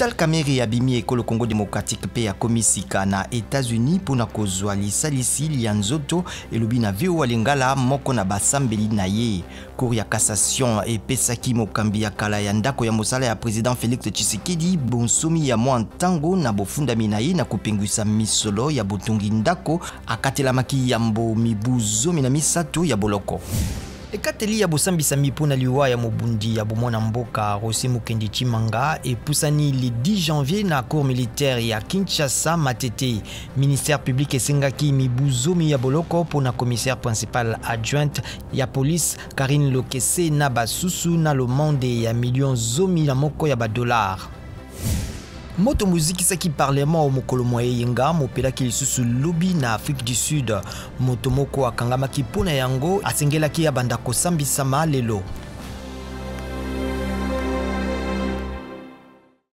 Vital Kamerhe abimi ekolo Congo Démocratique pe ya komisika na États-Unis pona kozwa lisalisi lia nzoto elobi na VOA Lingala moko na basambeli na ye. Cour ya cassation epesaki mokambi ya kala ya ndako ya mosala ya président Félix Tshisekedi bonsomi ya mwa ntango na bofundami na ye na kopengwisa misolo ya botungi ndako akatelamaki yambo mibuzo mina misato ya boloko. Ekateli ya bosambisa mipona liwa ya mobundi ya bomona mboka Rossi Mukendi Chimanga epusani le 10 janvier na cour militaire ya Kinshasa Matete. Ministère public esengaki mibuzomi ya boloko pona commissaire principal adjointe ya police Karine Lokese na basusu na lomonde ya million zomi na moko ya $. Moto muziki saki parlement au mokolo moye yenga mopela ki lisusu lobby na Afrique du Sud. Moto moko akangama ki pona yango asengelaki ya banda kosambisama lelo.